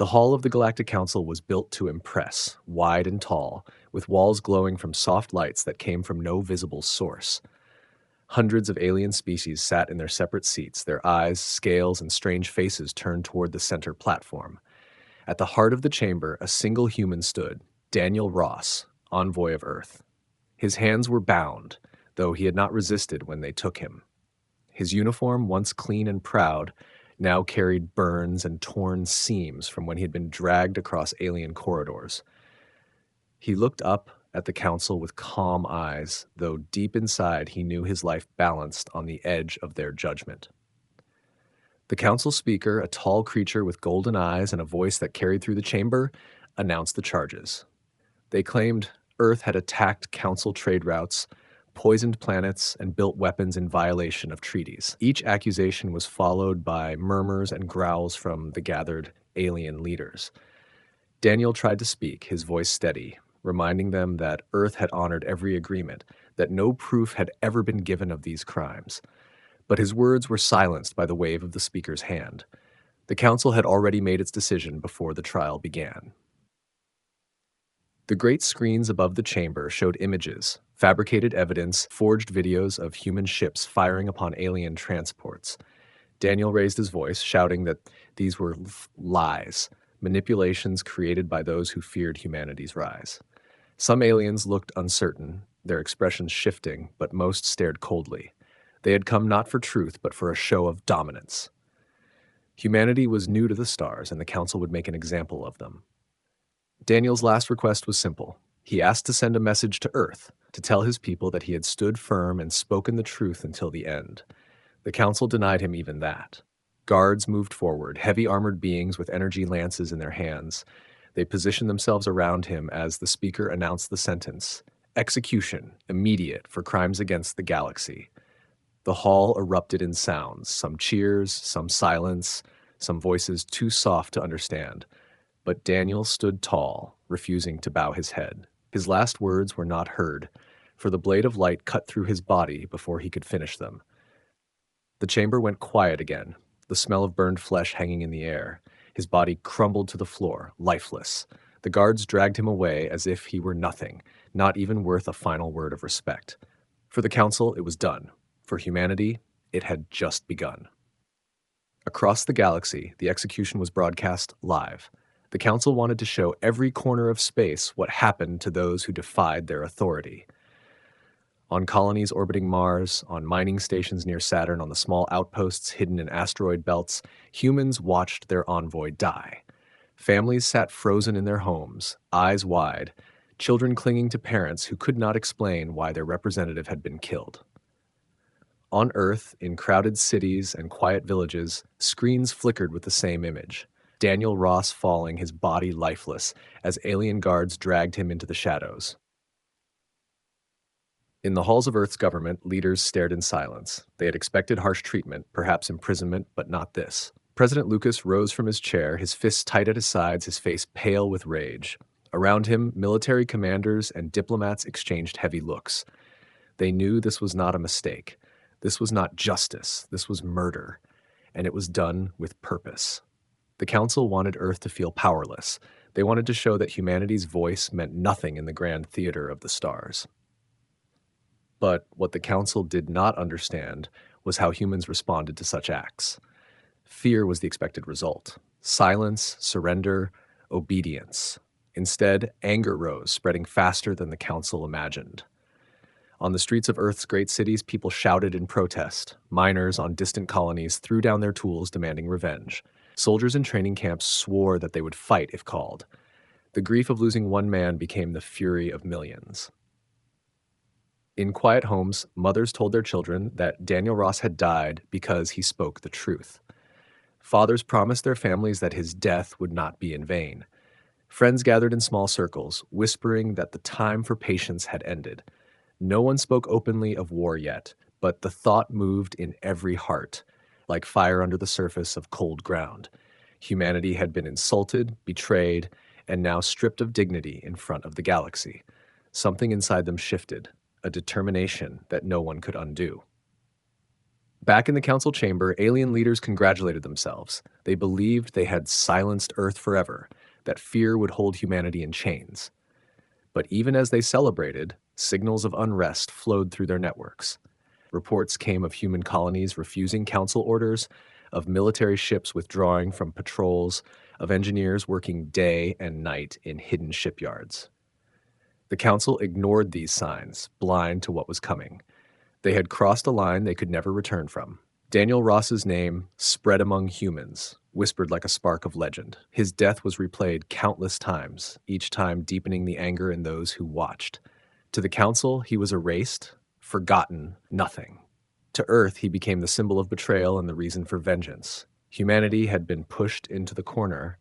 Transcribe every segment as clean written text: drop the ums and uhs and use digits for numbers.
The hall of the Galactic Council was built to impress, wide and tall, with walls glowing from soft lights that came from no visible source. Hundreds of alien species sat in their separate seats, their eyes, scales, and strange faces turned toward the center platform. At the heart of the chamber, a single human stood, Daniel Ross, Envoy of Earth. His hands were bound, though he had not resisted when they took him. His uniform, once clean and proud, now carried burns and torn seams from when he had been dragged across alien corridors. He looked up at the council with calm eyes, though deep inside he knew his life balanced on the edge of their judgment. The council speaker, a tall creature with golden eyes and a voice that carried through the chamber, announced the charges. They claimed Earth had attacked council trade routes, poisoned planets, and built weapons in violation of treaties. Each accusation was followed by murmurs and growls from the gathered alien leaders. Daniel tried to speak, his voice steady, reminding them that Earth had honored every agreement, that no proof had ever been given of these crimes. But his words were silenced by the wave of the speaker's hand. The council had already made its decision before the trial began. The great screens above the chamber showed images, fabricated evidence, forged videos of human ships firing upon alien transports. Daniel raised his voice, shouting that these were lies, manipulations created by those who feared humanity's rise. Some aliens looked uncertain, their expressions shifting, but most stared coldly. They had come not for truth, but for a show of dominance. Humanity was new to the stars, and the council would make an example of them. Daniel's last request was simple. He asked to send a message to Earth, to tell his people that he had stood firm and spoken the truth until the end. The council denied him even that. Guards moved forward, heavy armored beings with energy lances in their hands. They positioned themselves around him as the speaker announced the sentence: execution, immediate, for crimes against the galaxy. The hall erupted in sounds, some cheers, some silence, some voices too soft to understand. But Daniel stood tall, refusing to bow his head. His last words were not heard, for the blade of light cut through his body before he could finish them. The chamber went quiet again, the smell of burned flesh hanging in the air. His body crumbled to the floor, lifeless. The guards dragged him away as if he were nothing, not even worth a final word of respect. For the council, it was done. For humanity, it had just begun. Across the galaxy, the execution was broadcast live. The council wanted to show every corner of space what happened to those who defied their authority. On colonies orbiting Mars, on mining stations near Saturn, on the small outposts hidden in asteroid belts, humans watched their envoy die. Families sat frozen in their homes, eyes wide, children clinging to parents who could not explain why their representative had been killed. On Earth, in crowded cities and quiet villages, screens flickered with the same image. Daniel Ross falling, his body lifeless, as alien guards dragged him into the shadows. In the halls of Earth's government, leaders stared in silence. They had expected harsh treatment, perhaps imprisonment, but not this. President Lucas rose from his chair, his fists tight at his sides, his face pale with rage. Around him, military commanders and diplomats exchanged heavy looks. They knew this was not a mistake. This was not justice. This was murder. And it was done with purpose. The council wanted Earth to feel powerless. They wanted to show that humanity's voice meant nothing in the grand theater of the stars. But what the council did not understand was how humans responded to such acts. Fear was the expected result. Silence, surrender, obedience. Instead, anger rose, spreading faster than the council imagined. On the streets of Earth's great cities, people shouted in protest. Miners on distant colonies threw down their tools, demanding revenge. Soldiers in training camps swore that they would fight if called. The grief of losing one man became the fury of millions. In quiet homes, mothers told their children that Daniel Ross had died because he spoke the truth. Fathers promised their families that his death would not be in vain. Friends gathered in small circles, whispering that the time for patience had ended. No one spoke openly of war yet, but the thought moved in every heart, like fire under the surface of cold ground. Humanity had been insulted, betrayed, and now stripped of dignity in front of the galaxy. Something inside them shifted, a determination that no one could undo. Back in the council chamber, alien leaders congratulated themselves. They believed they had silenced Earth forever, that fear would hold humanity in chains. But even as they celebrated, signals of unrest flowed through their networks. Reports came of human colonies refusing council orders, of military ships withdrawing from patrols, of engineers working day and night in hidden shipyards. The council ignored these signs, blind to what was coming. They had crossed a line they could never return from. Daniel Ross's name spread among humans, whispered like a spark of legend. His death was replayed countless times, each time deepening the anger in those who watched. To the council, he was erased, forgotten, nothing. To Earth, he became the symbol of betrayal and the reason for vengeance. Humanity had been pushed into the corner,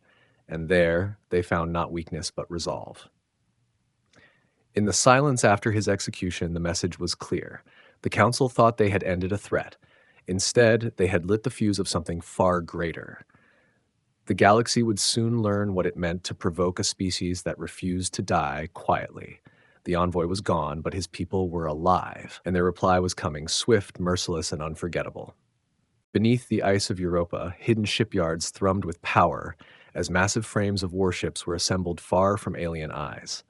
and there they found not weakness but resolve. In the silence after his execution, the message was clear. The council thought they had ended a threat. Instead, they had lit the fuse of something far greater. The galaxy would soon learn what it meant to provoke a species that refused to die quietly. The envoy was gone, but his people were alive, and their reply was coming, swift, merciless, and unforgettable. Beneath the ice of Europa, hidden shipyards thrummed with power as massive frames of warships were assembled far from alien eyes.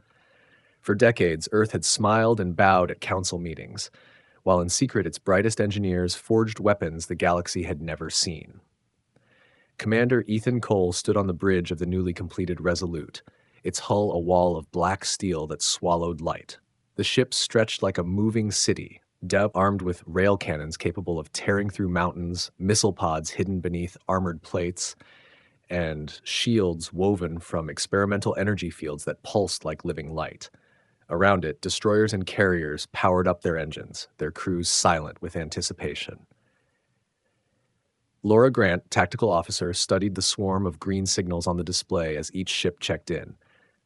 For decades, Earth had smiled and bowed at council meetings, while in secret its brightest engineers forged weapons the galaxy had never seen. Commander Ethan Cole stood on the bridge of the newly completed Resolute, its hull a wall of black steel that swallowed light. The ship stretched like a moving city, armed with rail cannons capable of tearing through mountains, missile pods hidden beneath armored plates, and shields woven from experimental energy fields that pulsed like living light. Around it, destroyers and carriers powered up their engines, their crews silent with anticipation. Laura Grant, tactical officer, studied the swarm of green signals on the display as each ship checked in.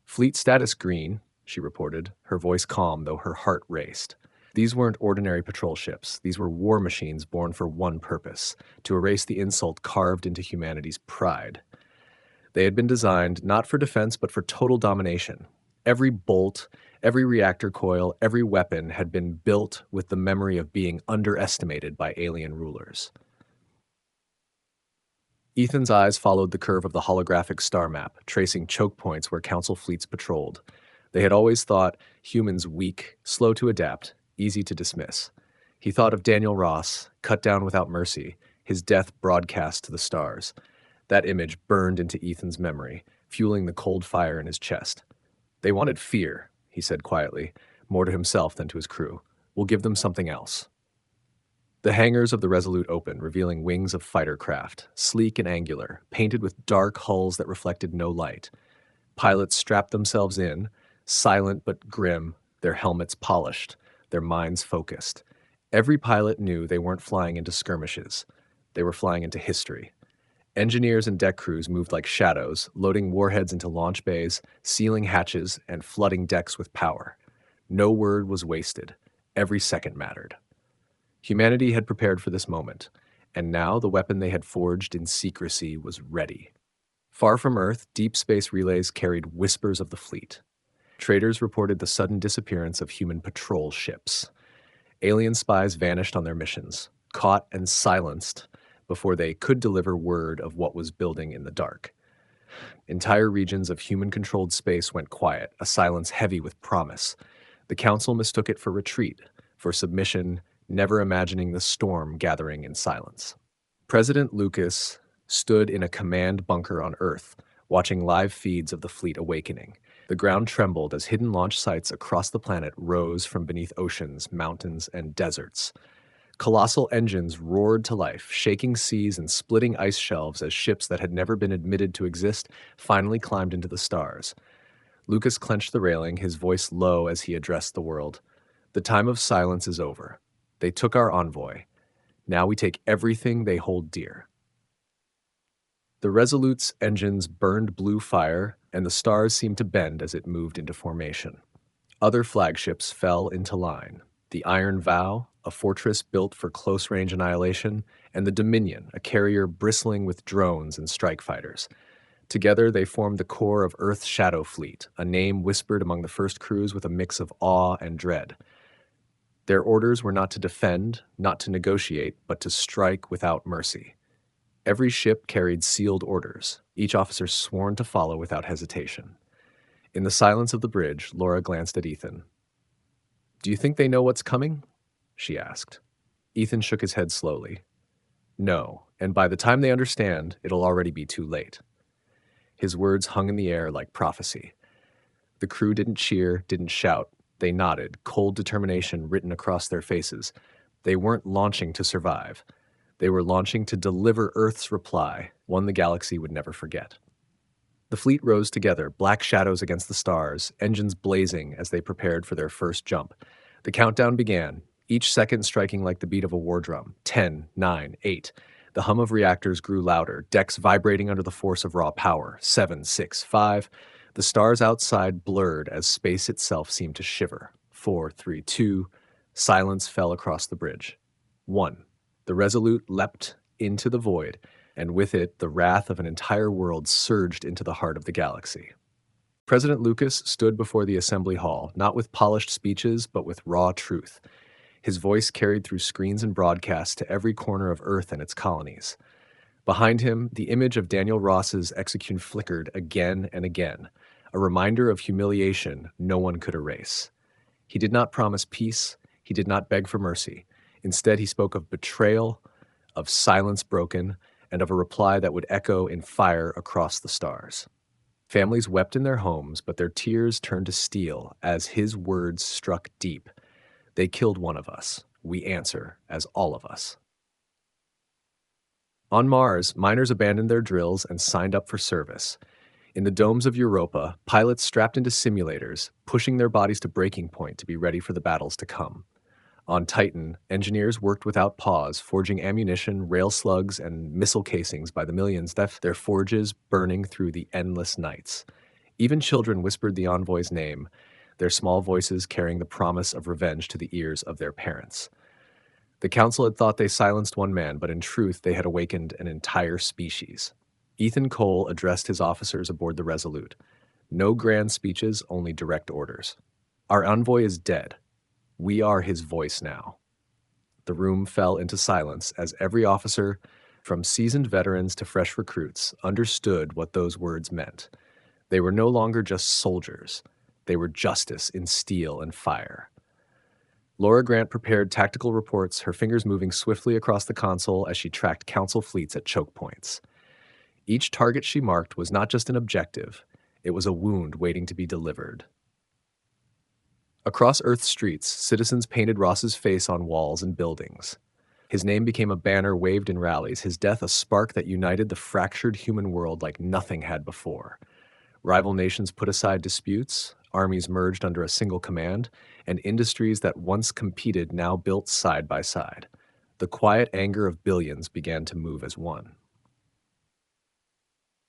"Fleet status green," she reported, her voice calm though her heart raced. These weren't ordinary patrol ships. These were war machines born for one purpose: to erase the insult carved into humanity's pride. They had been designed not for defense but for total domination. Every bolt, every reactor coil, every weapon had been built with the memory of being underestimated by alien rulers. Ethan's eyes followed the curve of the holographic star map, tracing choke points where council fleets patrolled. They had always thought humans weak, slow to adapt, easy to dismiss. He thought of Daniel Ross, cut down without mercy, his death broadcast to the stars. That image burned into Ethan's memory, fueling the cold fire in his chest. "They wanted fear," he said quietly, more to himself than to his crew. "We'll give them something else." The hangars of the Resolute opened, revealing wings of fighter craft, sleek and angular, painted with dark hulls that reflected no light. Pilots strapped themselves in, silent but grim, their helmets polished, their minds focused. Every pilot knew they weren't flying into skirmishes. They were flying into history. Engineers and deck crews moved like shadows, loading warheads into launch bays, sealing hatches, and flooding decks with power. No word was wasted. Every second mattered. Humanity had prepared for this moment, and now the weapon they had forged in secrecy was ready. Far from Earth, deep space relays carried whispers of the fleet. Traders reported the sudden disappearance of human patrol ships. Alien spies vanished on their missions, caught and silenced before they could deliver word of what was building in the dark. Entire regions of human-controlled space went quiet, a silence heavy with promise. The council mistook it for retreat, for submission, never imagining the storm gathering in silence. President Lucas stood in a command bunker on Earth, watching live feeds of the fleet awakening. The ground trembled as hidden launch sites across the planet rose from beneath oceans, mountains, and deserts. Colossal engines roared to life, shaking seas and splitting ice shelves as ships that had never been admitted to exist finally climbed into the stars. Lucas clenched the railing, his voice low as he addressed the world. "The time of silence is over. They took our envoy. Now we take everything they hold dear." The Resolute's engines burned blue fire, and the stars seemed to bend as it moved into formation. Other flagships fell into line. The Iron Vow, a fortress built for close-range annihilation, and the Dominion, a carrier bristling with drones and strike fighters. Together, they formed the core of Earth's Shadow Fleet, a name whispered among the first crews with a mix of awe and dread. Their orders were not to defend, not to negotiate, but to strike without mercy. Every ship carried sealed orders, each officer sworn to follow without hesitation. In the silence of the bridge, Laura glanced at Ethan. "Do you think they know what's coming?" she asked. Ethan shook his head slowly. "No, and by the time they understand, it'll already be too late." His words hung in the air like prophecy. The crew didn't cheer, didn't shout. They nodded, cold determination written across their faces. They weren't launching to survive. They were launching to deliver Earth's reply, one the galaxy would never forget. The fleet rose together, black shadows against the stars, engines blazing as they prepared for their first jump. The countdown began, each second striking like the beat of a war drum. 10, 9, 8. The hum of reactors grew louder, decks vibrating under the force of raw power. 7, 6, 5. The stars outside blurred as space itself seemed to shiver. 4, 3, 2. Silence fell across the bridge. 1. The Resolute leapt into the void, and with it, the wrath of an entire world surged into the heart of the galaxy. President Lucas stood before the assembly hall, not with polished speeches, but with raw truth. His voice carried through screens and broadcasts to every corner of Earth and its colonies. Behind him, the image of Daniel Ross's execution flickered again and again, a reminder of humiliation no one could erase. He did not promise peace, he did not beg for mercy. Instead, he spoke of betrayal, of silence broken, and of a reply that would echo in fire across the stars. Families wept in their homes, but their tears turned to steel as his words struck deep. They killed one of us. We answer as all of us. On Mars, miners abandoned their drills and signed up for service. In the domes of Europa, pilots strapped into simulators, pushing their bodies to breaking point to be ready for the battles to come. On Titan, engineers worked without pause, forging ammunition, rail slugs, and missile casings by the millions, their forges burning through the endless nights. Even children whispered the Envoy's name, their small voices carrying the promise of revenge to the ears of their parents. The Council had thought they silenced one man, but in truth they had awakened an entire species. Ethan Cole addressed his officers aboard the Resolute. No grand speeches, only direct orders. Our Envoy is dead. We are his voice now. The room fell into silence as every officer, from seasoned veterans to fresh recruits, understood what those words meant. They were no longer just soldiers. They were justice in steel and fire. Laura Grant prepared tactical reports, her fingers moving swiftly across the console as she tracked Council fleets at choke points. Each target she marked was not just an objective, it was a wound waiting to be delivered. Across Earth's streets, citizens painted Ross's face on walls and buildings. His name became a banner waved in rallies, his death a spark that united the fractured human world like nothing had before. Rival nations put aside disputes, armies merged under a single command, and industries that once competed now built side by side. The quiet anger of billions began to move as one.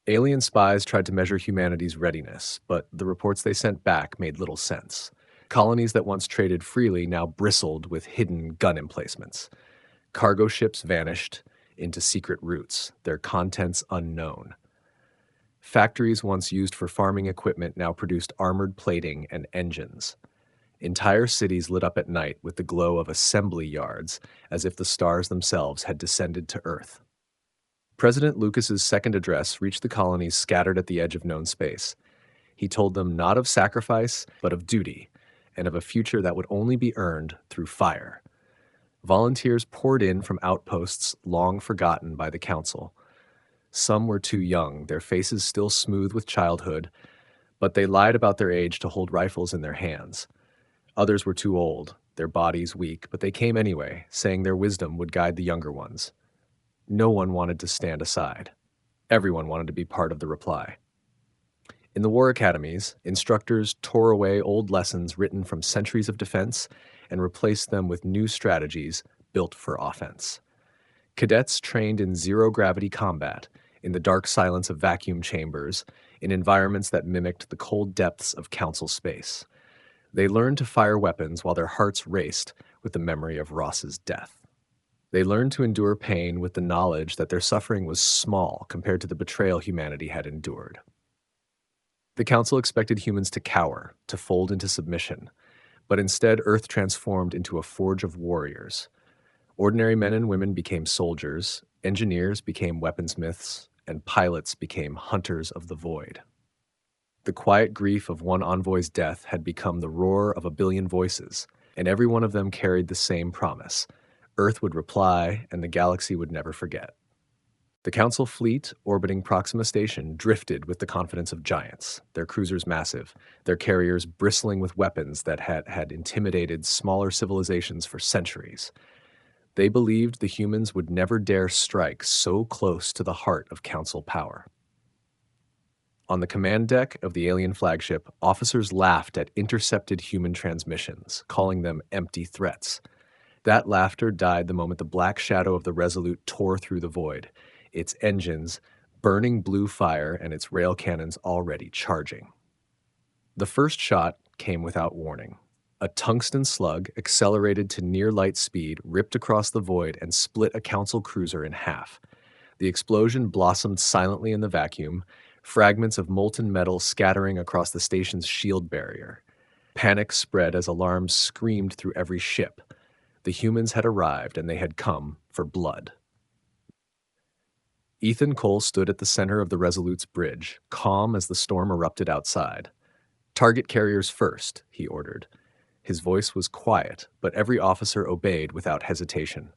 Alien spies tried to measure humanity's readiness, but the reports they sent back made little sense. Colonies that once traded freely now bristled with hidden gun emplacements. Cargo ships vanished into secret routes, their contents unknown. Factories once used for farming equipment now produced armored plating and engines. Entire cities lit up at night with the glow of assembly yards, as if the stars themselves had descended to Earth. President Lucas's second address reached the colonies scattered at the edge of known space. He told them not of sacrifice, but of duty, and of a future that would only be earned through fire. Volunteers poured in from outposts long forgotten by the Council. Some were too young, their faces still smooth with childhood, but they lied about their age to hold rifles in their hands. Others were too old, their bodies weak, but they came anyway, saying their wisdom would guide the younger ones. No one wanted to stand aside. Everyone wanted to be part of the reply. In the war academies, instructors tore away old lessons written from centuries of defense and replaced them with new strategies built for offense. Cadets trained in zero-gravity combat, in the dark silence of vacuum chambers, in environments that mimicked the cold depths of Council space. They learned to fire weapons while their hearts raced with the memory of Ross's death. They learned to endure pain with the knowledge that their suffering was small compared to the betrayal humanity had endured. The Council expected humans to cower, to fold into submission, But instead, Earth transformed into a forge of warriors. Ordinary men and women became soldiers, engineers became weaponsmiths, and pilots became hunters of the void. The quiet grief of one envoy's death had become the roar of a billion voices, and every one of them carried the same promise. Earth would reply, and the galaxy would never forget. The Council fleet, orbiting Proxima Station, drifted with the confidence of giants, their cruisers massive, their carriers bristling with weapons that had intimidated smaller civilizations for centuries. They believed the humans would never dare strike so close to the heart of Council power. On the command deck of the alien flagship, officers laughed at intercepted human transmissions, calling them empty threats. That laughter died the moment the black shadow of the Resolute tore through the void, its engines burning blue fire and its rail cannons already charging. The first shot came without warning. A tungsten slug, accelerated to near-light speed, ripped across the void and split a Council cruiser in half. The explosion blossomed silently in the vacuum, fragments of molten metal scattering across the station's shield barrier. Panic spread as alarms screamed through every ship. The humans had arrived, and they had come for blood. Ethan Cole stood at the center of the Resolute's bridge, calm as the storm erupted outside. "Target carriers first," he ordered. His voice was quiet, but every officer obeyed without hesitation.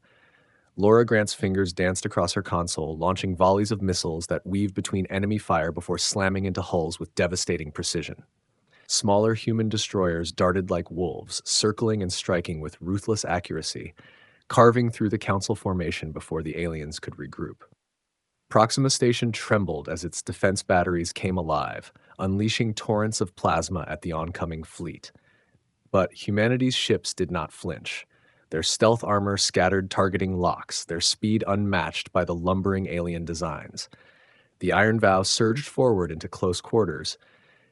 Laura Grant's fingers danced across her console, launching volleys of missiles that weaved between enemy fire before slamming into hulls with devastating precision. Smaller human destroyers darted like wolves, circling and striking with ruthless accuracy, carving through the Council formation before the aliens could regroup. Proxima Station trembled as its defense batteries came alive, unleashing torrents of plasma at the oncoming fleet. But humanity's ships did not flinch. Their stealth armor scattered targeting locks, their speed unmatched by the lumbering alien designs. The Iron Vow surged forward into close quarters,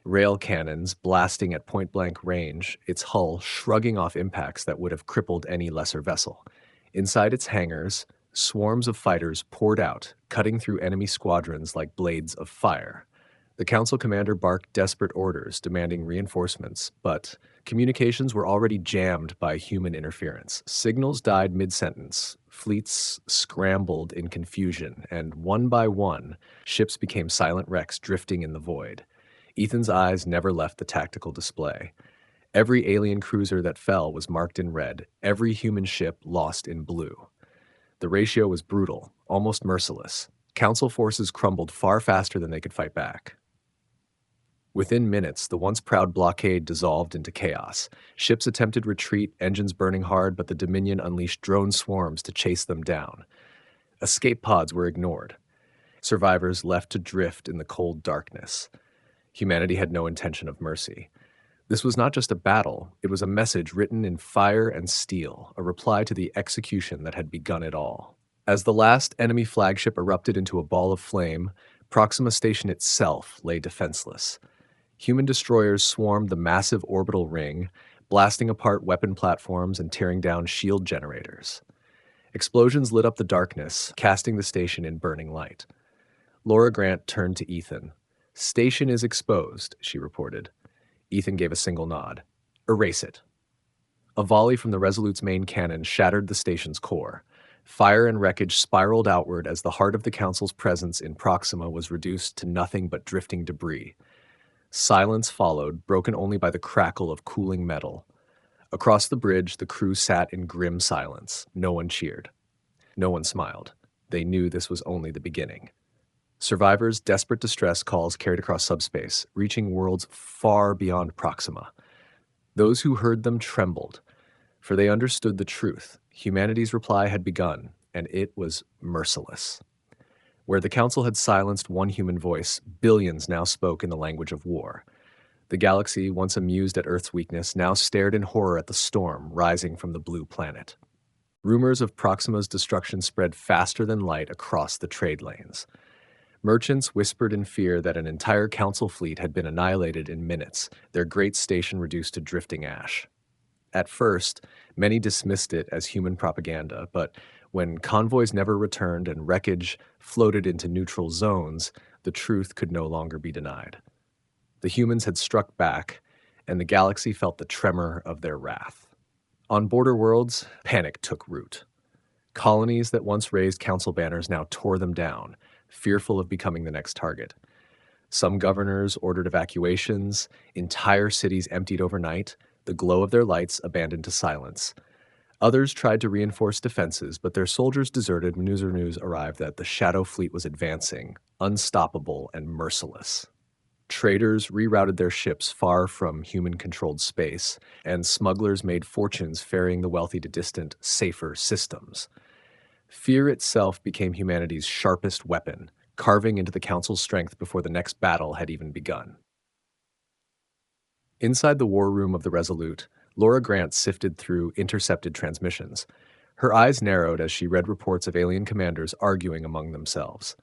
rail cannons blasting at point-blank range, its hull shrugging off impacts that would have crippled any lesser vessel. Inside its hangars, swarms of fighters poured out, cutting through enemy squadrons like blades of fire. The Council commander barked desperate orders, demanding reinforcements, but communications were already jammed by human interference. Signals died mid-sentence, fleets scrambled in confusion, and one by one, ships became silent wrecks drifting in the void. Ethan's eyes never left the tactical display. Every alien cruiser that fell was marked in red, every human ship lost in blue. The ratio was brutal, almost merciless. Council forces crumbled far faster than they could fight back. Within minutes, the once proud blockade dissolved into chaos. Ships attempted retreat, engines burning hard, but the Dominion unleashed drone swarms to chase them down. Escape pods were ignored. Survivors left to drift in the cold darkness. Humanity had no intention of mercy. This was not just a battle, it was a message written in fire and steel, a reply to the execution that had begun it all. As the last enemy flagship erupted into a ball of flame, Proxima Station itself lay defenseless. Human destroyers swarmed the massive orbital ring, blasting apart weapon platforms and tearing down shield generators. Explosions lit up the darkness, casting the station in burning light. Laura Grant turned to Ethan. "Station is exposed," she reported. Ethan gave a single nod. "Erase it." A volley from the Resolute's main cannon shattered the station's core. Fire and wreckage spiraled outward as the heart of the Council's presence in Proxima was reduced to nothing but drifting debris. Silence followed, broken only by the crackle of cooling metal. Across the bridge, the crew sat in grim silence. No one cheered. No one smiled. They knew this was only the beginning. Survivors' desperate distress calls carried across subspace, reaching worlds far beyond Proxima. Those who heard them trembled, for they understood the truth. Humanity's reply had begun, and it was merciless. Where the Council had silenced one human voice, billions now spoke in the language of war. The galaxy, once amused at Earth's weakness, now stared in horror at the storm rising from the blue planet. Rumors of Proxima's destruction spread faster than light across the trade lanes. Merchants whispered in fear that an entire Council fleet had been annihilated in minutes, their great station reduced to drifting ash. At first, many dismissed it as human propaganda, but when convoys never returned and wreckage floated into neutral zones, the truth could no longer be denied. The humans had struck back, and the galaxy felt the tremor of their wrath. On border worlds, panic took root. Colonies that once raised council banners now tore them down, fearful of becoming the next target. Some governors ordered evacuations, entire cities emptied overnight, the glow of their lights abandoned to silence. Others tried to reinforce defenses, but their soldiers deserted when news arrived that the Shadow Fleet was advancing, unstoppable and merciless. Traders rerouted their ships far from human-controlled space, and smugglers made fortunes ferrying the wealthy to distant, safer systems. Fear itself became humanity's sharpest weapon, carving into the Council's strength before the next battle had even begun. Inside the war room of the Resolute, Laura Grant sifted through intercepted transmissions. Her eyes narrowed as she read reports of alien commanders arguing among themselves.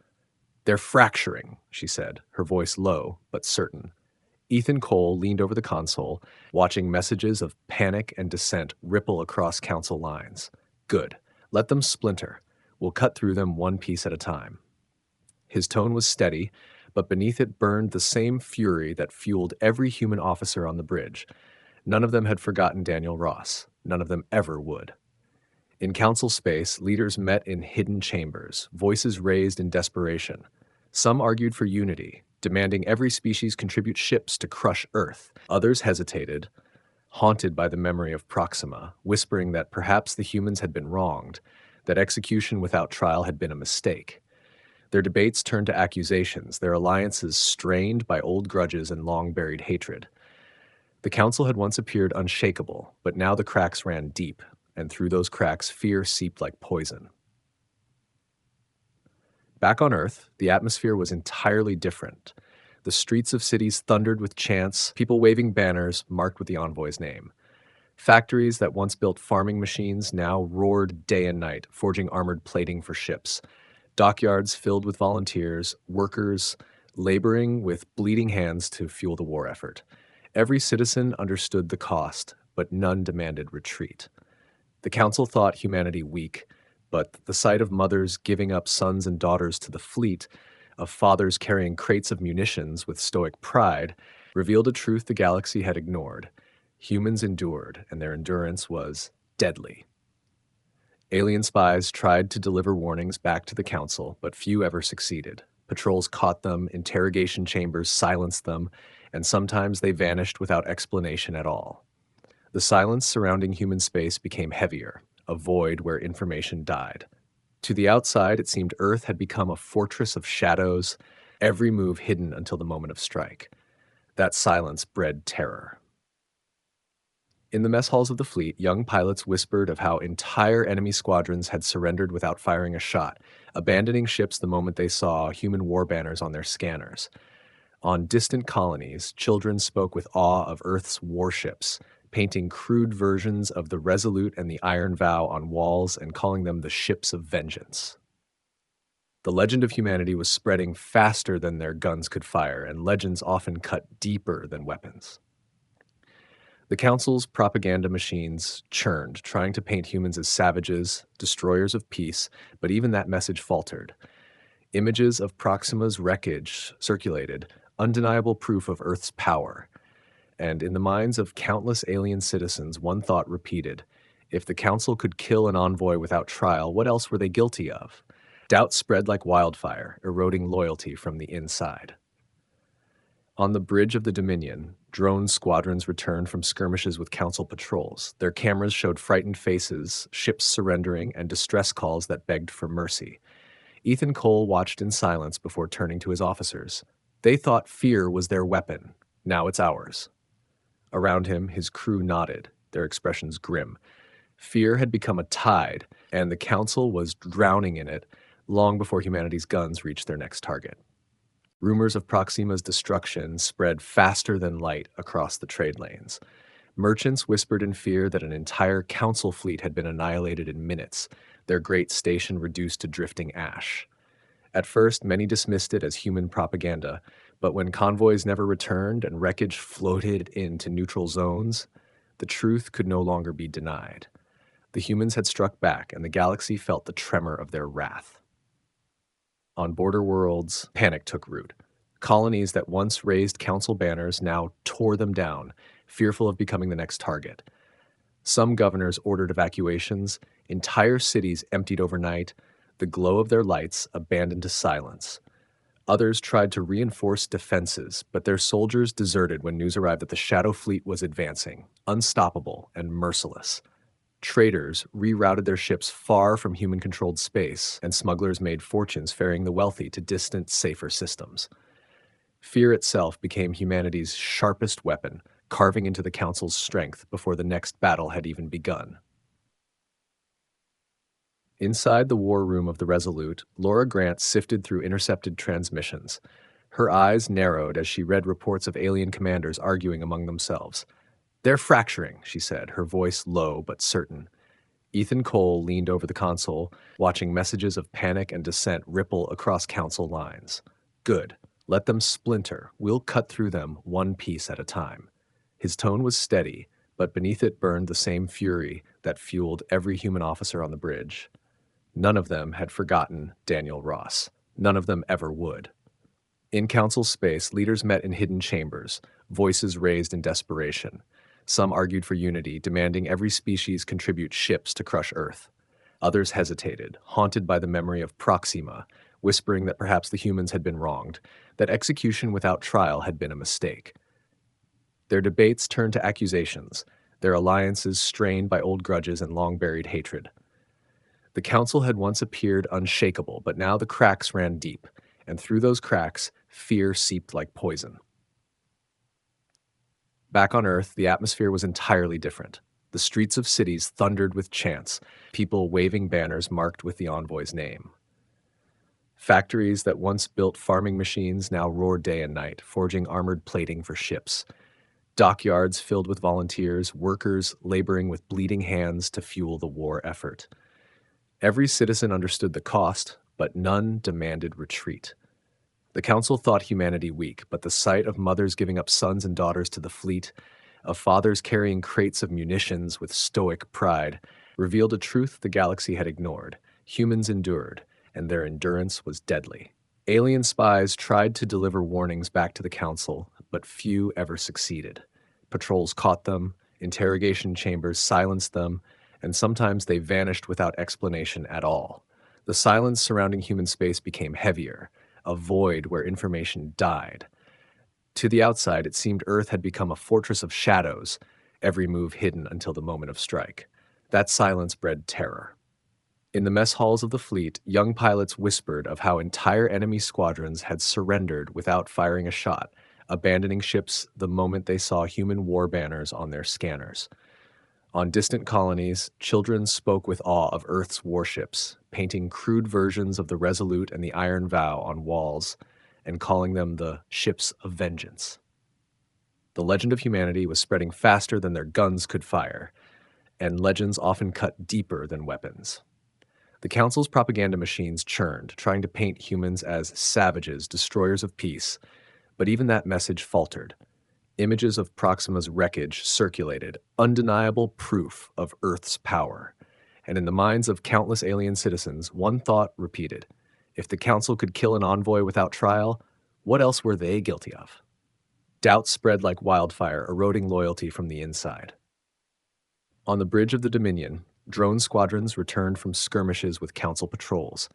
"They're fracturing," she said, her voice low but certain. Ethan Cole leaned over the console, watching messages of panic and dissent ripple across Council lines. "Good. Let them splinter. We'll cut through them one piece at a time." His tone was steady, but beneath it burned the same fury that fueled every human officer on the bridge. None of them had forgotten Daniel Ross. None of them ever would. In Council space, leaders met in hidden chambers, voices raised in desperation. Some argued for unity, demanding every species contribute ships to crush Earth. Others hesitated, haunted by the memory of Proxima, whispering that perhaps the humans had been wronged, that execution without trial had been a mistake. Their debates turned to accusations, their alliances strained by old grudges and long-buried hatred. The Council had once appeared unshakable, but now the cracks ran deep, and through those cracks fear seeped like poison. Back on Earth, the atmosphere was entirely different. The streets of cities thundered with chants, people waving banners marked with the Envoy's name. Factories that once built farming machines now roared day and night, forging armored plating for ships. Dockyards filled with volunteers, workers laboring with bleeding hands to fuel the war effort. Every citizen understood the cost, but none demanded retreat. The Council thought humanity weak, but the sight of mothers giving up sons and daughters to the fleet, of fathers carrying crates of munitions with stoic pride, revealed a truth the galaxy had ignored. Humans endured, and their endurance was deadly. Alien spies tried to deliver warnings back to the Council, but few ever succeeded. Patrols caught them, interrogation chambers silenced them, and sometimes they vanished without explanation at all. The silence surrounding human space became heavier, a void where information died. To the outside, it seemed Earth had become a fortress of shadows, every move hidden until the moment of strike. That silence bred terror. In the mess halls of the fleet, young pilots whispered of how entire enemy squadrons had surrendered without firing a shot, abandoning ships the moment they saw human war banners on their scanners. On distant colonies, children spoke with awe of Earth's warships, painting crude versions of the Resolute and the Iron Vow on walls and calling them the ships of vengeance. The legend of humanity was spreading faster than their guns could fire, and legends often cut deeper than weapons. The Council's propaganda machines churned, trying to paint humans as savages, destroyers of peace, but even that message faltered. Images of Proxima's wreckage circulated, undeniable proof of Earth's power. And in the minds of countless alien citizens, one thought repeated: if the Council could kill an envoy without trial, what else were they guilty of? Doubt spread like wildfire, eroding loyalty from the inside. On the bridge of the Dominion, drone squadrons returned from skirmishes with Council patrols. Their cameras showed frightened faces, ships surrendering, and distress calls that begged for mercy. Ethan Cole watched in silence before turning to his officers. They thought fear was their weapon. Now it's ours. Around him, his crew nodded, their expressions grim. Fear had become a tide, and the Council was drowning in it long before humanity's guns reached their next target. Rumors of Proxima's destruction spread faster than light across the trade lanes. Merchants whispered in fear that an entire Council fleet had been annihilated in minutes, their great station reduced to drifting ash. At first, many dismissed it as human propaganda, but when convoys never returned and wreckage floated into neutral zones, the truth could no longer be denied. The humans had struck back, and the galaxy felt the tremor of their wrath. On border worlds, panic took root. Colonies that once raised council banners now tore them down, fearful of becoming the next target. Some governors ordered evacuations, entire cities emptied overnight, the glow of their lights abandoned to silence. Others tried to reinforce defenses, but their soldiers deserted when news arrived that the Shadow Fleet was advancing, unstoppable and merciless. Traders rerouted their ships far from human-controlled space, and smugglers made fortunes ferrying the wealthy to distant, safer systems. Fear itself became humanity's sharpest weapon, carving into the Council's strength before the next battle had even begun. Inside the war room of the Resolute, Laura Grant sifted through intercepted transmissions. Her eyes narrowed as she read reports of alien commanders arguing among themselves. "They're fracturing," she said, her voice low but certain. Ethan Cole leaned over the console, watching messages of panic and dissent ripple across council lines. "Good. Let them splinter. We'll cut through them one piece at a time." His tone was steady, but beneath it burned the same fury that fueled every human officer on the bridge. None of them had forgotten Daniel Ross. None of them ever would. In council space, leaders met in hidden chambers, voices raised in desperation. Some argued for unity, demanding every species contribute ships to crush Earth. Others hesitated, haunted by the memory of Proxima, whispering that perhaps the humans had been wronged, that execution without trial had been a mistake. Their debates turned to accusations, their alliances strained by old grudges and long-buried hatred. The council had once appeared unshakable, but now the cracks ran deep, and through those cracks, fear seeped like poison. Back on Earth, the atmosphere was entirely different. The streets of cities thundered with chants, people waving banners marked with the Envoy's name. Factories that once built farming machines now roared day and night, forging armored plating for ships. Dockyards filled with volunteers, workers laboring with bleeding hands to fuel the war effort. Every citizen understood the cost, but none demanded retreat. The council thought humanity weak, but the sight of mothers giving up sons and daughters to the fleet, of fathers carrying crates of munitions with stoic pride, revealed a truth the galaxy had ignored. Humans endured, and their endurance was deadly. Alien spies tried to deliver warnings back to the council, but few ever succeeded. Patrols caught them, interrogation chambers silenced them, and sometimes they vanished without explanation at all. The silence surrounding human space became heavier, a void where information died. To the outside, it seemed Earth had become a fortress of shadows, every move hidden until the moment of strike. That silence bred terror. In the mess halls of the fleet, young pilots whispered of how entire enemy squadrons had surrendered without firing a shot, abandoning ships the moment they saw human war banners on their scanners. On distant colonies, children spoke with awe of Earth's warships, painting crude versions of the Resolute and the Iron Vow on walls, and calling them the ships of vengeance. The legend of humanity was spreading faster than their guns could fire, and legends often cut deeper than weapons. The Council's propaganda machines churned, trying to paint humans as savages, destroyers of peace, but even that message faltered. Images of Proxima's wreckage circulated, undeniable proof of Earth's power. And in the minds of countless alien citizens, one thought repeated. If the Council could kill an envoy without trial, what else were they guilty of? Doubt spread like wildfire, eroding loyalty from the inside. On the bridge of the Dominion, drone squadrons returned from skirmishes with Council patrols.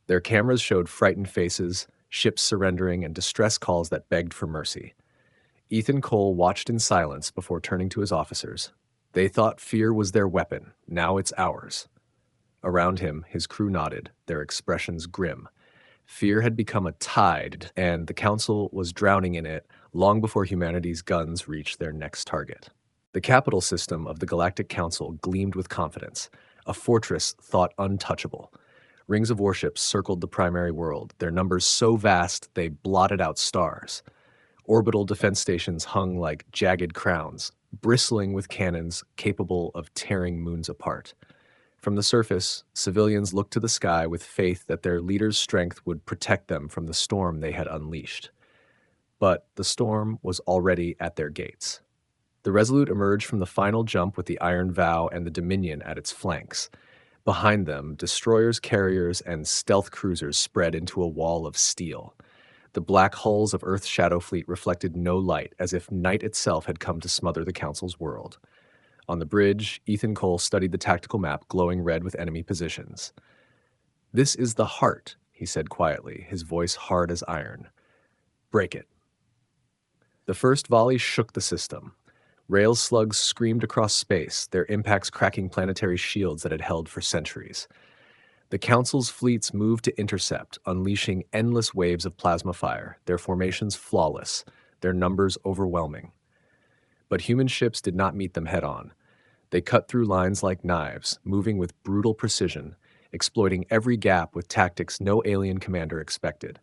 Their cameras showed frightened faces, ships surrendering, and distress calls that begged for mercy. Ethan Cole watched in silence before turning to his officers. They thought fear was their weapon. Now it's ours. Around him, his crew nodded, their expressions grim. Fear had become a tide, and the Council was drowning in it long before humanity's guns reached their next target. The capital system of the Galactic Council gleamed with confidence, a fortress thought untouchable. Rings of warships circled the primary world, their numbers so vast they blotted out stars. Orbital defense stations hung like jagged crowns, bristling with cannons capable of tearing moons apart. From the surface, civilians looked to the sky with faith that their leader's strength would protect them from the storm they had unleashed. But the storm was already at their gates. The Resolute emerged from the final jump with the Iron Vow and the Dominion at its flanks. Behind them, destroyers, carriers, and stealth cruisers spread into a wall of steel. The black hulls of Earth's shadow fleet reflected no light, as if night itself had come to smother the Council's world. On the bridge, Ethan Cole studied the tactical map glowing red with enemy positions. "This is the heart," he said quietly, his voice hard as iron. "Break it." The first volley shook the system. Rail slugs screamed across space, their impacts cracking planetary shields that had held for centuries. The Council's fleets moved to intercept, unleashing endless waves of plasma fire, their formations flawless, their numbers overwhelming. But human ships did not meet them head-on. They cut through lines like knives, moving with brutal precision, exploiting every gap with tactics no alien commander expected.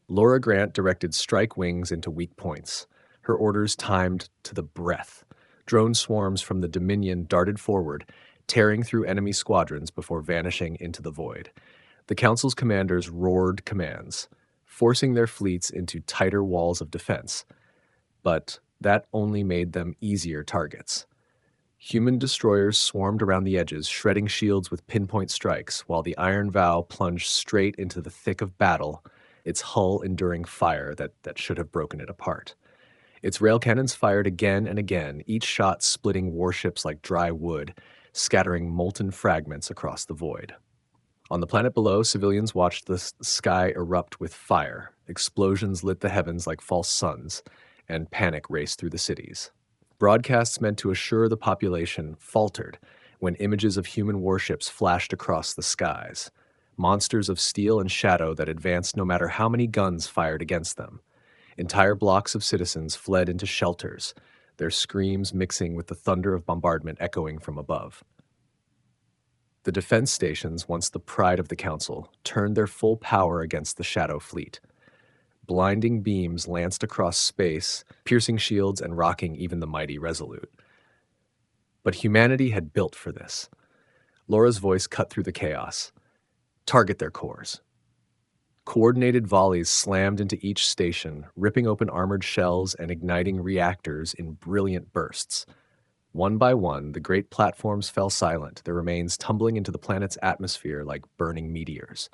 Laura Grant directed strike wings into weak points, her orders timed to the breath. Drone swarms from the Dominion darted forward, tearing through enemy squadrons before vanishing into the void. The Council's commanders roared commands, forcing their fleets into tighter walls of defense. But that only made them easier targets. Human destroyers swarmed around the edges, shredding shields with pinpoint strikes, while the Iron Vow plunged straight into the thick of battle, its hull enduring fire that should have broken it apart. Its rail cannons fired again and again, each shot splitting warships like dry wood, scattering molten fragments across the void. On the planet below, civilians watched the sky erupt with fire. Explosions lit the heavens like false suns, and panic raced through the cities. Broadcasts meant to assure the population faltered when images of human warships flashed across the skies, monsters of steel and shadow that advanced no matter how many guns fired against them. Entire blocks of citizens fled into shelters, their screams mixing with the thunder of bombardment echoing from above. The defense stations, once the pride of the Council, turned their full power against the Shadow Fleet. Blinding beams lanced across space, piercing shields and rocking even the mighty Resolute. But humanity had built for this. Laura's voice cut through the chaos. Target their cores. Coordinated volleys slammed into each station, ripping open armored shells and igniting reactors in brilliant bursts. One by one, the great platforms fell silent, their remains tumbling into the planet's atmosphere like burning meteors.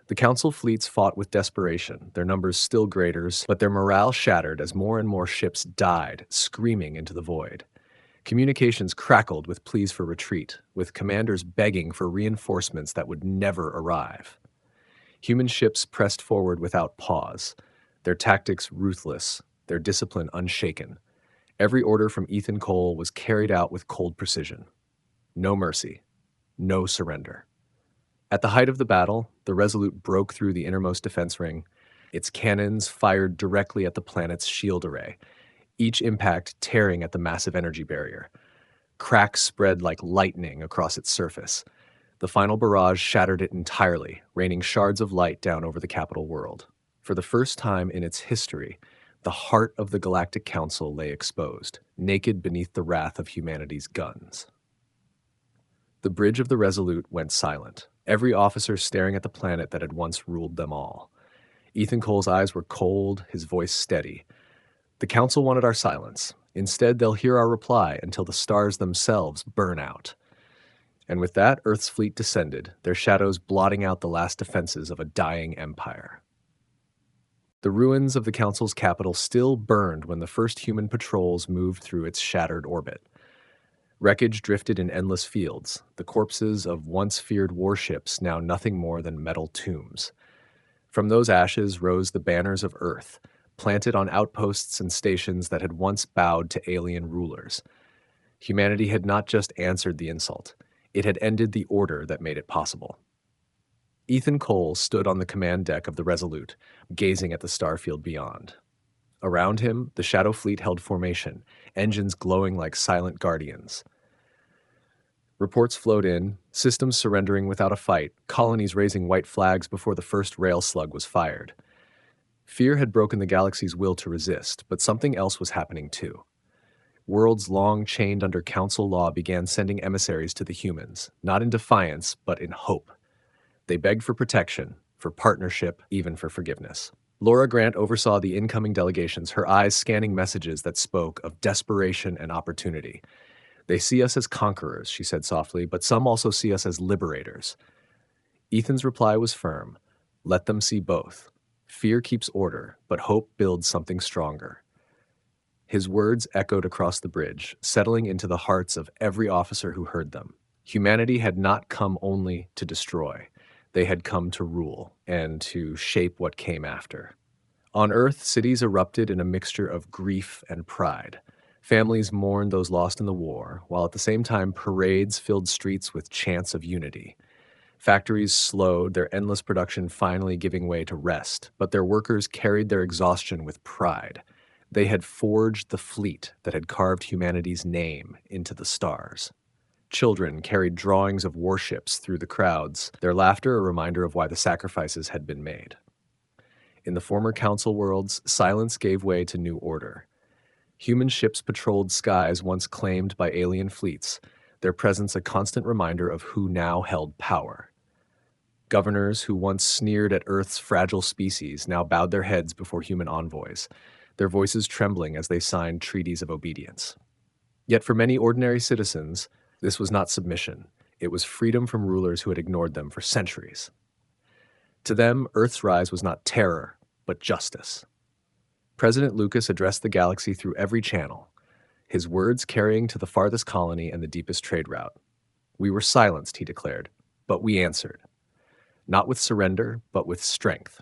The Council fleets fought with desperation, their numbers still greater, but their morale shattered as more and more ships died, screaming into the void. Communications crackled with pleas for retreat, with commanders begging for reinforcements that would never arrive. Human ships pressed forward without pause, their tactics ruthless, their discipline unshaken. Every order from Ethan Cole was carried out with cold precision. No mercy, no surrender. At the height of the battle, the Resolute broke through the innermost defense ring. Its cannons fired directly at the planet's shield array, each impact tearing at the massive energy barrier. Cracks spread like lightning across its surface. The final barrage shattered it entirely, raining shards of light down over the capital world. For the first time in its history, the heart of the Galactic Council lay exposed, naked beneath the wrath of humanity's guns. The bridge of the Resolute went silent, every officer staring at the planet that had once ruled them all. Ethan Cole's eyes were cold, his voice steady. The Council wanted our silence. Instead, they'll hear our reply until the stars themselves burn out. And with that, Earth's fleet descended, their shadows blotting out the last defenses of a dying empire. The ruins of the Council's capital still burned when the first human patrols moved through its shattered orbit. Wreckage drifted in endless fields, the corpses of once feared warships now nothing more than metal tombs. From those ashes rose the banners of Earth, planted on outposts and stations that had once bowed to alien rulers. Humanity had not just answered the insult. It had ended the order that made it possible. Ethan Cole stood on the command deck of the Resolute, gazing at the starfield beyond. Around him, the Shadow Fleet held formation, engines glowing like silent guardians. Reports flowed in, systems surrendering without a fight, colonies raising white flags before the first rail slug was fired. Fear had broken the galaxy's will to resist, but something else was happening too. Worlds long chained under Council law began sending emissaries to the humans, not in defiance, but in hope. They begged for protection, for partnership, even for forgiveness. Laura Grant oversaw the incoming delegations, her eyes scanning messages that spoke of desperation and opportunity. They see us as conquerors, she said softly, but some also see us as liberators. Ethan's reply was firm. Let them see both. Fear keeps order, but hope builds something stronger. His words echoed across the bridge, settling into the hearts of every officer who heard them. Humanity had not come only to destroy. They had come to rule and to shape what came after. On Earth, cities erupted in a mixture of grief and pride. Families mourned those lost in the war, while at the same time parades filled streets with chants of unity. Factories slowed, their endless production finally giving way to rest, but their workers carried their exhaustion with pride. They had forged the fleet that had carved humanity's name into the stars. Children carried drawings of warships through the crowds, their laughter a reminder of why the sacrifices had been made. In the former council worlds, silence gave way to new order. Human ships patrolled skies once claimed by alien fleets, their presence a constant reminder of who now held power. Governors who once sneered at Earth's fragile species now bowed their heads before human envoys, their voices trembling as they signed treaties of obedience. Yet for many ordinary citizens, this was not submission. It was freedom from rulers who had ignored them for centuries. To them, Earth's rise was not terror, but justice. President Lucas addressed the galaxy through every channel, his words carrying to the farthest colony and the deepest trade route. We were silenced, he declared, but we answered. Not with surrender, but with strength.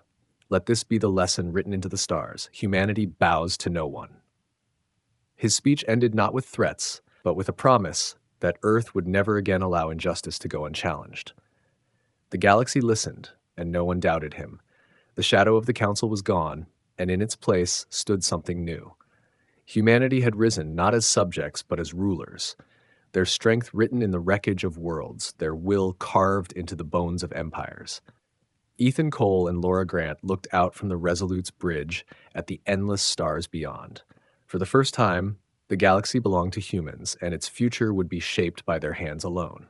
Let this be the lesson written into the stars. Humanity bows to no one. His speech ended not with threats, but with a promise that Earth would never again allow injustice to go unchallenged. The galaxy listened, and no one doubted him. The shadow of the council was gone, and in its place stood something new. Humanity had risen not as subjects, but as rulers, their strength written in the wreckage of worlds, their will carved into the bones of empires. Ethan Cole and Laura Grant looked out from the Resolute's bridge at the endless stars beyond. For the first time, the galaxy belonged to humans, and its future would be shaped by their hands alone.